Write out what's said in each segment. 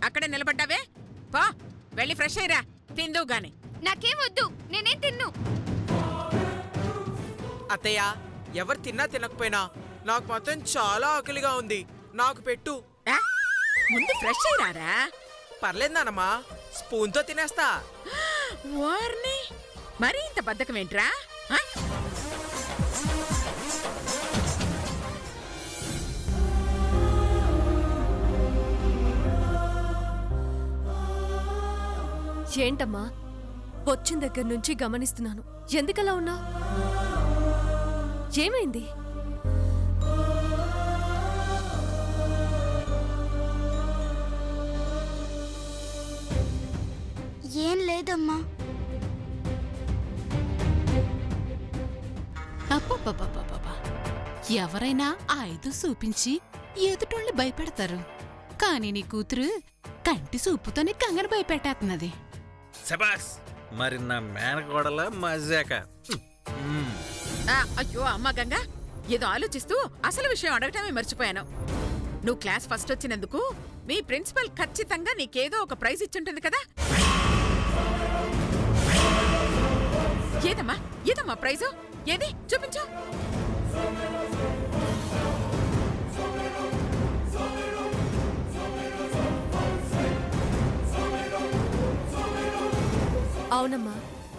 అక్కడే నిలబడ్డావే? పో, వెళ్ళి ఫ్రెష్ అయ్యిరా, తిందువు గాని. నాకేం వద్దు, నేనేం తిన్ను. అత్తయ్య, ఎవరు తిన్నా తినకపోయినా నాకు మాత్రం చాలా ఆకలిగా ఉంది. నాకు పెట్టు. ఆ? ముందు ఫ్రెష్ అయ్యిరారా. పర్లేదు నానమ్మా, స్పూన్తో తినేస్తా. వార్ని, మరీ ఇంత బద్ధకమేంట్రా? ఆ? ఏంటమ్మా, వచ్చిన దగ్గర నుంచి గమనిస్తున్నాను. ఎందుకలా ఉన్నావు? ఏమైంది? ఏం లేదమ్మా. అబ్బబ్బబ్బబ్బబ్బా! ఎవరైనా ఆ 5 చూపించి ఎదుటోళ్ళు భయపెడతారు. కానీ నీ కూతురు కంటి చూపుతోనే గంగను భయపెట్టేస్తున్నది. శబాస్! మరి నా మేనకోడల మజాక. అయ్యో అమ్మ గంగా, ఏదో ఆలోచిస్తూ అసలు విషయం అడగటమే మర్చిపోయాను. నువ్వు క్లాస్ ఫస్ట్ వచ్చినందుకు మీ ప్రిన్సిపల్ ఖచ్చితంగా నీకేదో ఒక ప్రైజ్ ఇచ్చుంటుంది కదా? ఏదమ్మా ఏదమ్మా ప్రైజు? ఏది చూపించు. అవునమ్మా,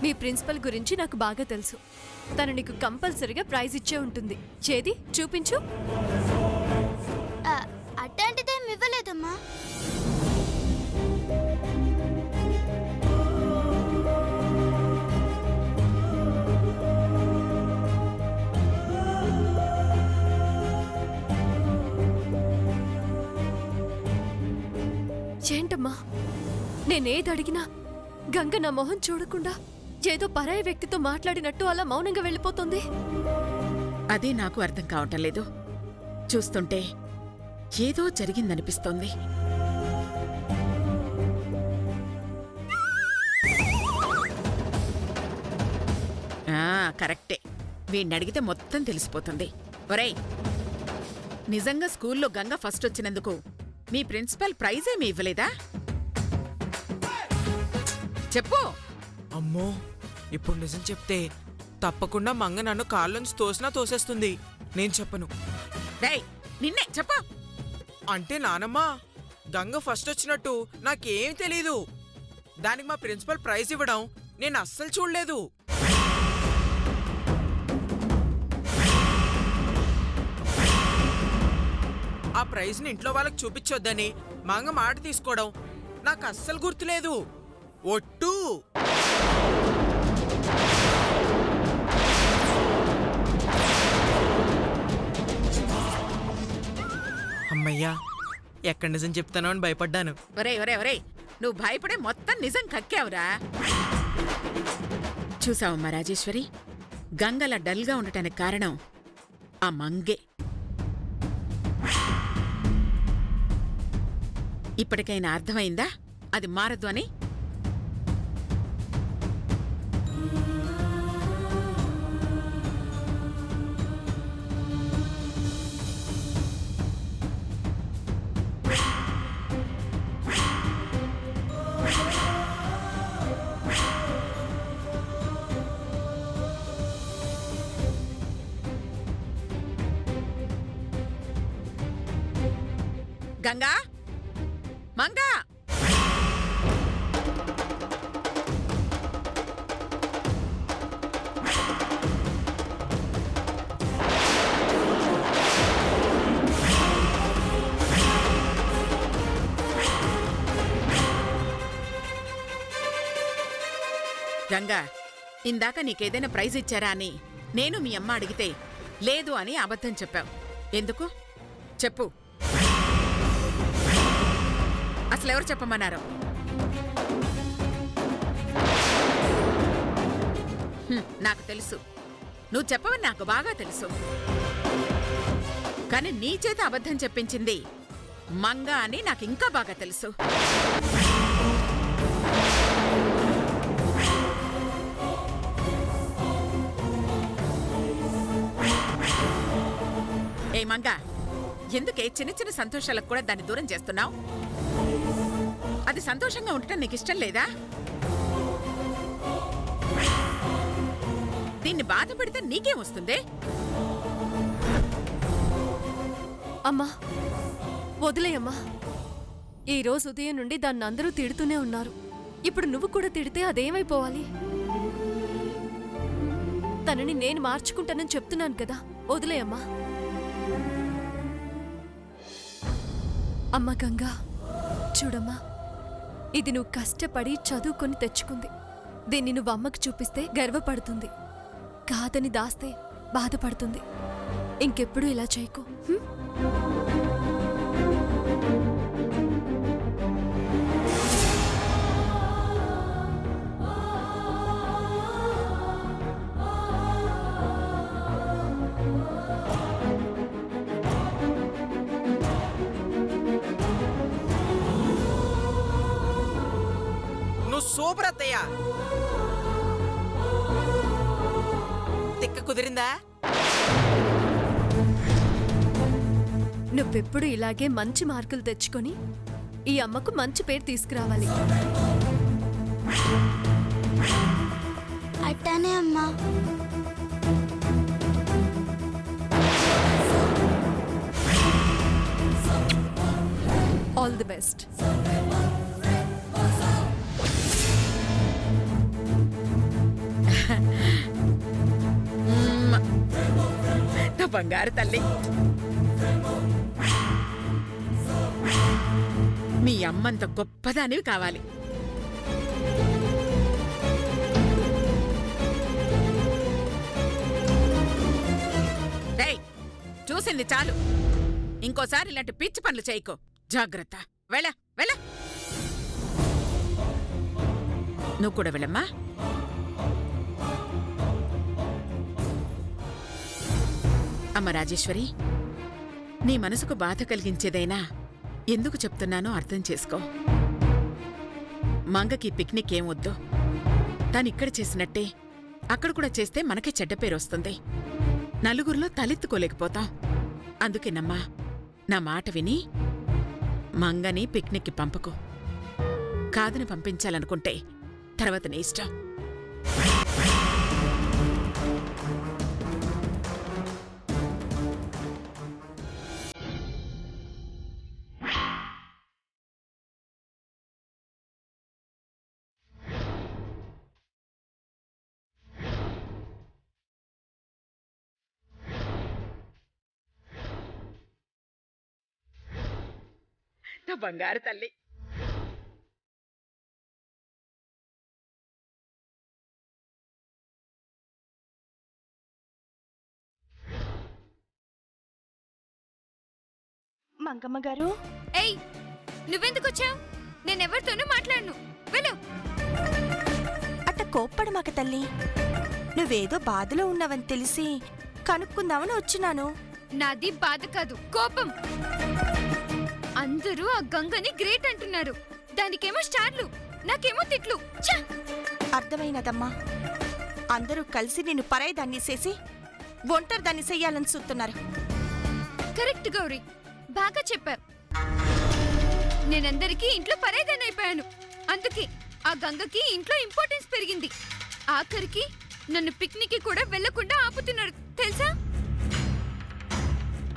మీ ప్రిన్సిపల్ గురించి నాకు బాగా తెలుసు. తను నీకు కంపల్సరీగా ప్రైజ్ ఇచ్చే ఉంటుంది. చేది చూపించు. అట్లాంటిదేం ఇవ్వలేదమ్మా. ఏంటమ్మా, నేనేది అడిగినా గంగ నా మొహం చూడకుండా ఏదో పరాయి వ్యక్తితో మాట్లాడినట్టు అలా మౌనంగా వెళ్ళిపోతుంది. అదే నాకు అర్థం కావటం లేదు. చూస్తుంటే ఏదో జరిగిందనిపిస్తోంది. కరెక్టే, వీణ్ణడిగితే మొత్తం తెలిసిపోతుంది. ఒరేయ్, నిజంగా స్కూల్లో గంగ ఫస్ట్ వచ్చినందుకు మీ ప్రిన్సిపల్ ప్రైజ్ ఏమీ ఇవ్వలేదా? చెప్పు. అమ్మో, ఇప్పుడు నిజం చెప్తే తప్పకుండా మంగ నన్ను కాళ్ళనుంచి తోసినా తోసేస్తుంది. నేను చెప్పను. రేయ్, నిన్నే చెప్పు. అంటే నానమ్మా, గంగ ఫస్ట్ వచ్చినట్టు నాకేం తెలీదు. దానికి మా ప్రిన్సిపల్ ప్రైజ్ ఇవ్వడం నేను అస్సలు చూడలేదు. ఆ ప్రైజ్ని ఇంట్లో వాళ్ళకి చూపించొద్దని మంగ మాట తీసుకోవడం నాకు అస్సలు గుర్తులేదు. ఒట్టు. అమ్మయ్యా, ఎక్కడ నిజం చెప్తానో అని భయపడ్డాను. ఒరే ఒరే ఒరే, నువ్వు భయపడే మొత్తం నిజం కక్కావురా. చూసావమ్మా రాజేశ్వరి, గంగల డల్గా ఉండటానికి కారణం ఆ మంగే. ఇప్పటికైనా అర్థమైందా అది మారదు అని? గంగా, మంగా, గంగా, ఇందాక నీకేదైనా ప్రైజ్ ఇచ్చారా అని నేను మీ అమ్మ అడిగితే లేదు అని అబద్ధం చెప్పావు. ఎందుకు చెప్పు. అసలెవరు చెప్పమన్నారు? నాకు తెలుసు, నువ్వు చెప్పవని నాకు బాగా తెలుసు. కానీ నీ చేత అబద్ధం చెప్పించింది మంగ అని నాకు ఇంకా బాగా తెలుసు. ఏ మంగ, ఎందుకే చిన్న చిన్న సంతోషాలకు కూడా దాన్ని దూరం చేస్తున్నావు? అది సంతోషంగా ఉండటం నీకు ఇష్టం లేదా? దీన్ని బాధ పెడితే నీకేం వస్తుంది? అమ్మా వదిలేయమ్మా. ఈ రోజు ఉదయం నుండి దాన్ని అందరూ తిడుతూనే ఉన్నారు. ఇప్పుడు నువ్వు కూడా తిడితే అదేమైపోవాలి? తనని నేను మార్చుకుంటానని చెప్తున్నాను కదా, వదిలేయమ్మా. అమ్మ గంగా, చూడమ్మా, ఇది నువ్వు కష్టపడి చదువుకొని తెచ్చుకుంది. దీన్ని నువ్వు అమ్మకు చూపిస్తే గర్వపడుతుంది, కాదని దాస్తే బాధపడుతుంది. ఇంకెప్పుడు ఇలా చేయకు. నువ్వు సూపర్ అత్తయ్య. తిక్క కుదిరిందా? నువ్వెప్పుడు ఇలాగే మంచి మార్కులు తెచ్చుకొని ఈ అమ్మకు మంచి పేరు తీసుకురావాలి. అట్టానే అమ్మా. All the best. నా బంగారు తల్లి, మీ అమ్మంత గొప్పదానివి కావాలి. డేయ్, చూసింది చాలు. ఇంకోసారి ఇలాంటి పిచ్చి పనులు చేయకో. జాగ్రత్త. వెళ్ళ వెళ్ళ. నువ్వు కూడా వెళ్ళమ్మా. అమ్మ రాజేశ్వరి, నీ మనసుకు బాధ కలిగించేదైనా ఎందుకు చెప్తున్నానో అర్థం చేసుకో. మంగకి పిక్నిక్ ఏం వద్దు. తానిక్కడ చేసినట్టే అక్కడ కూడా చేస్తే మనకే చెడ్డ పేరు వస్తుంది. నలుగురిలో తలెత్తుకోలేకపోతాం. అందుకేనమ్మా, నా మాట విని మంగని పిక్నిక్కి పంపకు. కాదని పంపించాలనుకుంటే తర్వాత నీ ఇష్టం. నా బంగారు తల్లి. మంగమ్మ గారు, ఏయ్, నువ్వెందుకు వచ్చావు? నేనెవరితోనూ మాట్లాడను. వెళ్ళు. అట్ట కోప్పడమాక తల్లి. నువ్వేదో బాధలో ఉన్నావని తెలిసి కనుక్కుందామని వచ్చినాను. నాది బాధ కాదు, కోపం. అందరూ ఆ గంగని గ్రేట్ అంటున్నారు. దానికేమో స్టార్లు, నాకేమో తిట్లు. ఛ! అర్థమైనదమ్మా. అందరూ కలిసి నిన్ను పరాయిదాన్ని చేసి ఒంటరి దాన్ని చెయ్యాలని చూస్తున్నారు. కరెక్ట్ గౌరీ, బాగా చెప్పావు. నేనందరికీ ఇంట్లో పరాయిదాన్ని అయిపోయాను. అందుకే ఆ గంగకి ఇంట్లో ఇంపార్టెన్స్ పెరిగింది. ఆఖరికి నన్ను పిక్నిక్ కూడా వెళ్లకుండా ఆపుతున్నారు తెలుసా?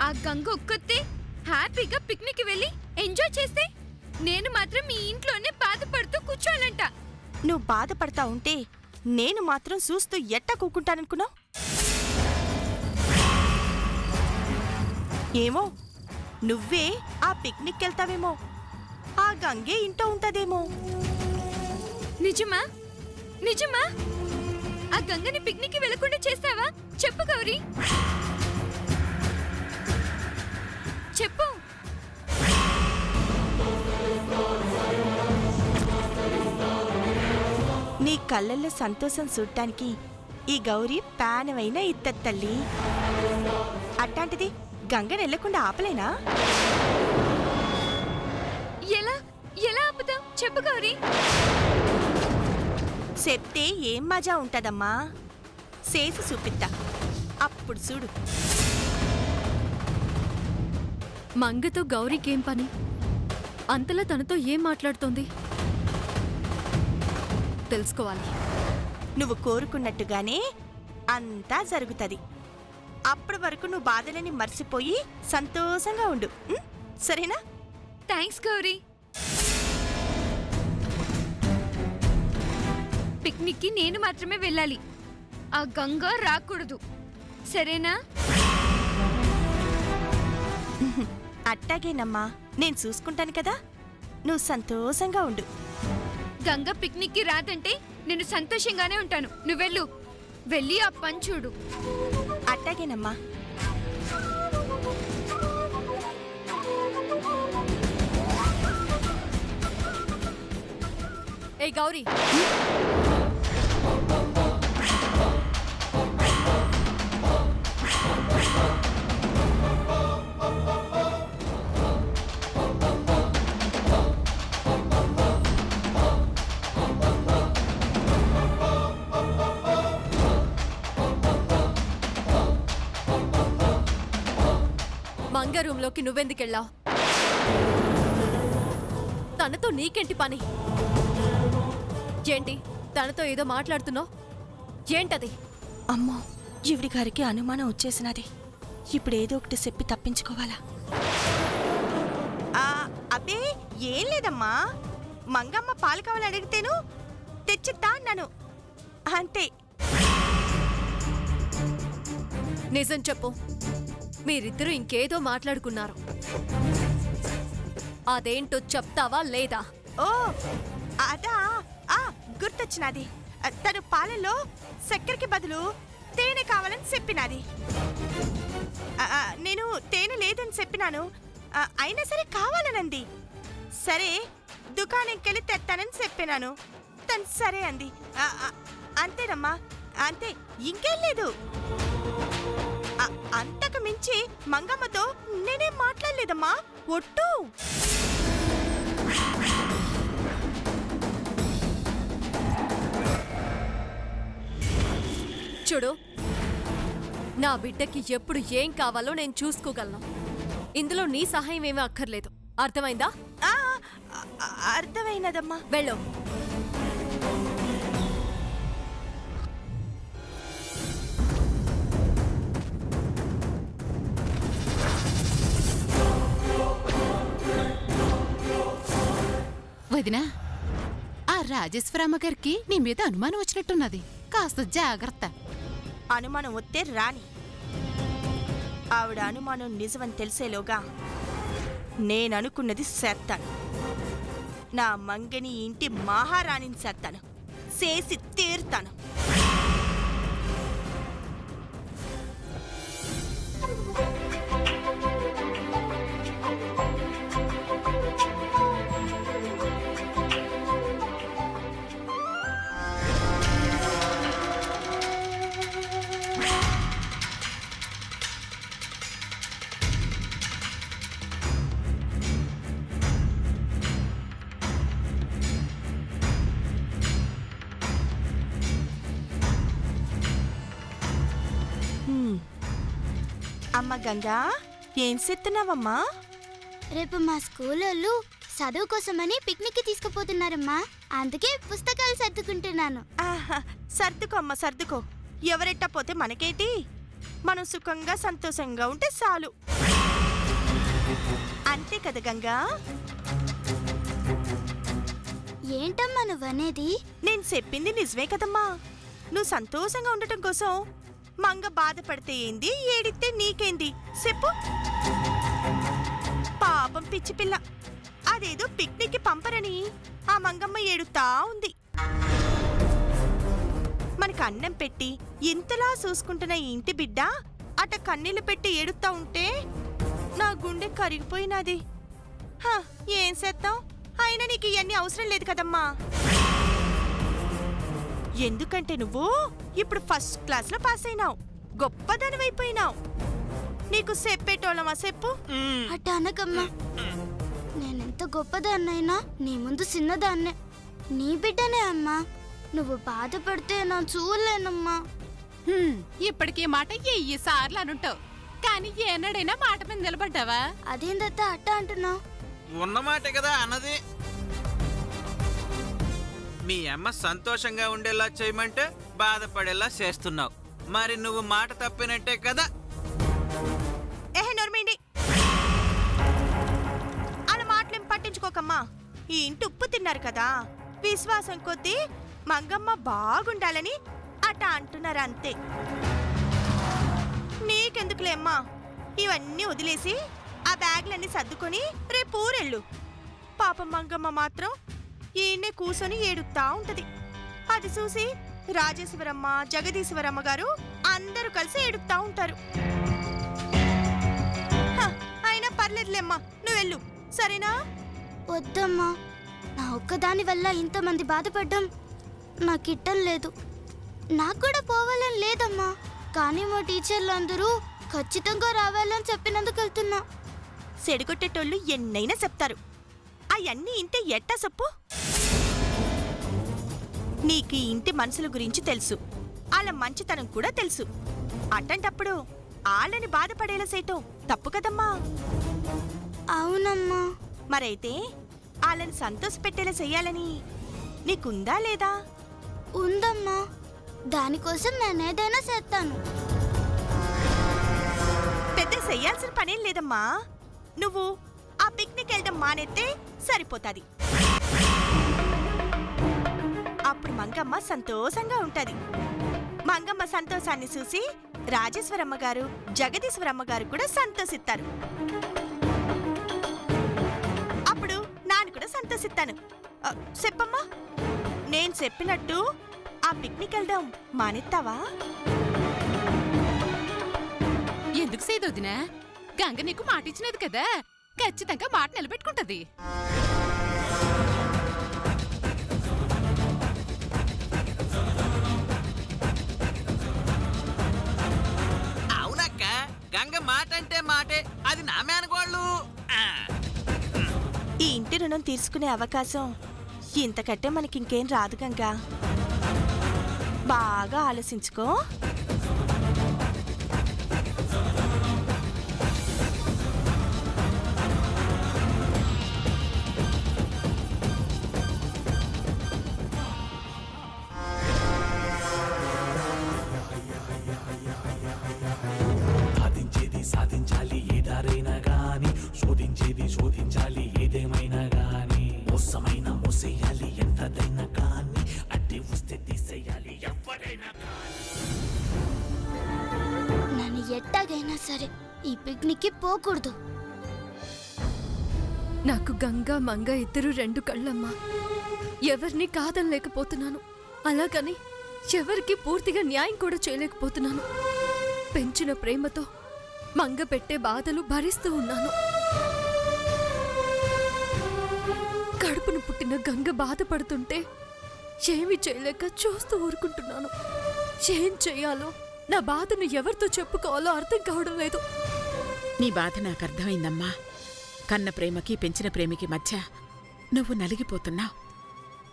ఆ గంగ ఒక్కతే హ్యాపీగా పిక్నిక్ వెళ్ళి ఎంజాయ్ చేస్తే నేను మాత్రం ఈ ఇంట్లోనే బాధపడుతూ కూర్చోాలంట. నువ్వు బాధపడతా ఉంటే నేను మాత్రం చూస్తూ ఎట్ట కూకుంటాననుకున్నావు? ఏమో, నువ్వే ఆ పిక్నిక్ వెళ్తావేమో, ఆ గంగే ఇంట్లో ఉంటదేమో. నిజమా? నిజమా? ఆ గంగని పిక్నిక్ వెళ్లకుండా చేస్తావా? చెప్పు గౌరీ, చెప్పు. నీ కళ్ళల్లో సంతోషం చూడటానికి ఈ గౌరీ పానవైన ఇత్తడి తల్లి. అట్లాంటిది గంగని వెళ్లకుండా ఆపలేనా? ఎలా ఎలా ఆపుతావు? చెప్పు గౌరీ. చెప్తే ఏం మజా ఉంటదమ్మా, చేసి చూపిద్దా, అప్పుడు చూడు. మంగతో గౌరీకేం పని? అంతలా తనతో ఏం మాట్లాడుతోంది? తెలుసుకోవాలి. నువ్వు కోరుకున్నట్టుగానే అంతా జరుగుతుంది. అప్పటి వరకు నువ్వు బాధలని మర్చిపోయి సంతోషంగా ఉండు, ఉం? సరేనా? థ్యాంక్స్ గౌరీ. పిక్నిక్కి నేను మాత్రమే వెళ్ళాలి. ఆ గంగ రాకూడదు, సరేనా? అట్టాగేనమ్మా, నేను చూసుకుంటాను కదా, నువ్వు సంతోషంగా ఉండు. గంగ పిక్నిక్కి రాదంటే నేను సంతోషంగానే ఉంటాను. నువ్వెళ్ళు, వెళ్ళి ఆ పని చూడు. అట్టాగేనమ్మా. ఏ గౌరీ, మంగ రూంలోకి నువ్వెందుకెళ్ళావు? తనతో నీకేంటి పని? ఏంటి తనతో ఏదో మాట్లాడుతున్నావు? ఏంటది? అమ్మో, ఈవిడి గారికి అనుమానం వచ్చేసినది. ఇప్పుడు ఏదో ఒకటి చెప్పి తప్పించుకోవాలా? అబ్బే ఏం లేదమ్మా, మంగమ్మ పాలు కావాలని అడిగితేను తెచ్చిద్దా అన్నాను, అంతే. నిజం చెప్పు, మీరిద్దరూ ఇంకేదో మాట్లాడుకున్నారు. అదేంటో చెప్తావా లేదా? ఓ అదా, గుర్తొచ్చినది. తను పాలలో చక్కెరకి బదులు తేనె కావాలని చెప్పినది. నేను తేనె లేదని చెప్పినాను, అయినా సరే కావాలనంది. సరే దుకాణంకెళ్ళి తెస్తానని చెప్పినాను, తను సరే అంది. అంతేనమ్మా, అంతే, ఇంకేం లేదు. అంతకు మించి మంగమ్మతో నేనేం మాట్లాడలేదమ్మా, ఒట్టు. చూడు, నా బిడ్డకి ఎప్పుడు ఏం కావాలో నేను చూసుకోగలను. ఇందులో నీ సహాయం ఏమీ అక్కర్లేదు. అర్థమైందా? అర్థమైనదమ్మా. వెళ్ళు. వదినా, ఆ రాజేశ్వరమ్మ గారికి నీ మీద అనుమానం వచ్చినట్టున్నది. కాస్త జాగ్రత్త. అనుమానం వస్తే రాని. ఆవిడ అనుమానం నిజమని తెలిసేలోగా నేననుకున్నది చేస్తాను. నా మంగని ఇంటి మహారాణిని చేస్తాను, చేసి తీరుతాను. అమ్మ గంగా, ఏం చెప్తున్నావమ్మా? రేపు మా స్కూల్లో చదువు కోసమని పిక్నిక్ తీసుకుపోతున్నారమ్మా, అందుకే పుస్తకాలు సర్దుకుంటున్నాను. ఆహా, సర్దుకో అమ్మ, సర్దుకో. ఎవరెట్టా పోతే మనకేంటి, మనం సుఖంగా సంతోషంగా ఉంటే చాలు. అంతే కదా గంగా? ఏంటమ్మా నువ్వనేది? నేను చెప్పింది నిజమే కదమ్మా. నువ్వు సంతోషంగా ఉండటం కోసం మంగ బాధపడితే ఏంది, ఏడితే నీకేంది చెప్పు. పాపం పిచ్చి పిల్ల, అదేదో పిక్నిక్కి పంపరని ఆ మంగమ్మ ఏడుతా ఉంది. మనకు అన్నం పెట్టి ఇంతలా చూసుకుంటున్న ఈ ఇంటి బిడ్డ అట కన్నీళ్లు పెట్టి ఏడుతా ఉంటే నా గుండె కరిగిపోయినది. ఏం చేద్దాం, అయినా నీకు ఇవన్నీ అవసరం లేదు కదమ్మా. ఎందుకంటే నువ్వు ఇప్పుడు ఫస్ట్ క్లాస్లో పాస్ అయినావు, గొప్పదనమైపోయినావు. నీకు చెప్పేటోళ్ళమా చెప్పు? అట్ట అనకమ్మా, నేనెంత గొప్పదాన్నైనా నీ ముందు చిన్నదాన్నే. నీ బిడ్డనే అమ్మా, నువ్వు బాధపడితే నా చూడలేనమ్మా. ఇప్పటికీ మాట ఎయ్యి సార్లు అనుంటావు, కానీ ఏనాడైనా మాట మీద నిలబడ్డావా? అదేందత్త అట్ట అంటున్నావు? ఉన్నమాటే కదా అన్నది. మీ అమ్మ సంతోషంగా ఉండేలా చేయమంటే బాధపడేలా చేస్తున్నావు. మరి నువ్వు మాట తప్పినట్టే కదా. నోర్మిండి, అలా మాటలేం పట్టించుకోకమ్మా. ఈ ఇంటి ఉప్పు తిన్నారు కదా, విశ్వాసం కొద్దీ మంగమ్మ బాగుండాలని అట అంటున్నారు అంతే. నీకెందుకులే అమ్మా, ఇవన్నీ వదిలేసి ఆ బ్యాగ్లన్నీ సర్దుకొని రేపు ఊరెళ్ళు. పాపం మంగమ్మ మాత్రం ఈయన్నే కూసొని ఏడుతా ఉంటది. అది చూసి రాజేశ్వరమ్మ, జగదీశ్వరమ్మ గారు అందరూ కలిసి ఏడుపుతా ఉంటారు. అయినా పర్లేదులేమ్మా, నువ్వెళ్ళు, సరేనా? వద్దమ్మా, నా ఒక్కదాని వల్ల ఇంతమంది బాధపడ్డం నాకు ఇట్టం లేదు. నాకు కూడా పోవాలని లేదమ్మా, కానీ మా టీచర్లు అందరూ ఖచ్చితంగా రావాలని చెప్పినందుకు వెళ్తున్నా. సెడిగొట్టేటోళ్ళు ఎన్నైనా చెప్తారు, అవన్నీ ఇంటే ఎట్టా చెప్పు. నీకు ఈ ఇంటి మనుషుల గురించి తెలుసు, వాళ్ళ మంచితనం కూడా తెలుసు. అట్టంటప్పుడు వాళ్ళని బాధపడేలా చేయటం తప్పు కదమ్మా. అవునమ్మా. మరైతే వాళ్ళని సంతోషపెట్టేలా చెయ్యాలని నీకుందా లేదా? ఉందమ్మా, దానికోసం నేనేదైనా చేస్తాను. పెద్ద చెయ్యాల్సిన పనేం లేదమ్మా. నువ్వు ఆ పిక్నిక్ వెళ్ళడం మానేస్తే సరిపోతాది. అప్పుడు మంగమ్మ సంతోషంగా ఉంటది. మంగమ్మ సంతోషాన్ని చూసి రాజేశ్వరమ్మ గారు, జగదీశ్వరమ్మ గారు కూడా సంతోషిస్తారు. అప్పుడు నాను కూడా సంతోషిస్తాను. చెప్పమ్మా, నేను చెప్పినట్టు ఆ పిక్నిక్ వెళ్దాం మానేస్తావా? ఎందుకు సేదొదినా? గంగ నీకు మాట ఇచ్చినది కదా, ఖచ్చితంగా మాట నిలబెట్టుకుంటది. అవునక్క, గంగ మాట అంటే మాటే. అది నా మేనగోళ్ళు. ఈ ఇంటి రుణం తీర్చుకునే అవకాశం ఇంతకంటే మనకింకేం రాదు గంగా. బాగా ఆలోచించుకో. సాధించాలి ఏదారైనా గాని, శోధించేది శోధించాలి ఏదేమైనా గాని, మోసమైన మోసేయాలి ఎంతదైనా కానీ, అడ్డి వస్తే తీసేయాలి ఎవరైనా కానీ. నన్ను ఎట్టాగైనా సరే ఈ పిక్నిక్కి పోకూడదు. నాకు గంగా మంగ ఇద్దరు రెండు కళ్ళమ్మా. ఎవరిని కాదనలేకపోతున్నాను, అలాగని ఎవరికి పూర్తిగా న్యాయం కూడా చేయలేకపోతున్నాను. పెంచిన ప్రేమతో మంగ పెట్టే బాధలు భరిస్తూ ఉన్నాను. కడుపును పుట్టిన గంగ బాధపడుతుంటే ఏమీ చేయలేక చూస్తూ ఊరుకుంటున్నాను. ఏం చెయ్యాలో, నా బాధను ఎవరితో చెప్పుకోవాలో అర్థం కావడం లేదు. నీ బాధ నాకు అర్థమైందమ్మా. కన్న ప్రేమకి పెంచిన ప్రేమికి మధ్య నువ్వు నలిగిపోతున్నావు.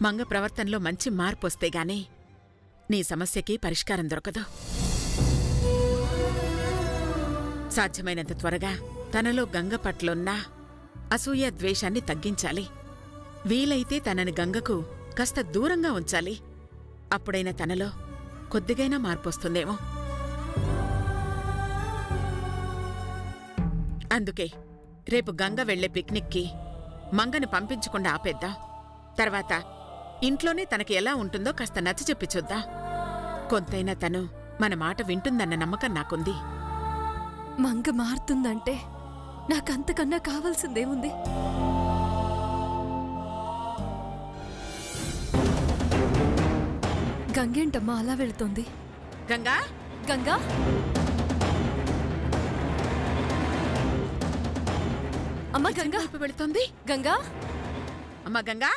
మంగ ప్రవర్తనలో మంచి మార్పు వస్తే గానీ నీ సమస్యకి పరిష్కారం దొరకదు. సాధ్యమైనంత త్వరగా తనలో గంగ పట్లున్న అసూయ ద్వేషాన్ని తగ్గించాలి. వీలైతే తనని గంగకు కాస్త దూరంగా ఉంచాలి. అప్పుడైనా తనలో కొద్దిగైనా మార్పొస్తుందేమో. అందుకే రేపు గంగ వెళ్లే పిక్నిక్కి మంగని పంపించకుండా ఆపేద్దాం. తర్వాత ఇంట్లోనే తనకి ఎలా ఉంటుందో కాస్త నచ్చ చెప్పి చూద్దాం. కొంతైనా తను మన మాట వింటుందన్న నమ్మకం నాకుంది. మంగ మారుతుందంటే నాకంతకన్నా కావాల్సిందేముంది? గంగేంటమ్మా అలా వెళుతోంది? గంగా, గంగా, అమ్మ గంగా వెళుతోంది. గంగా, అమ్మ గంగా.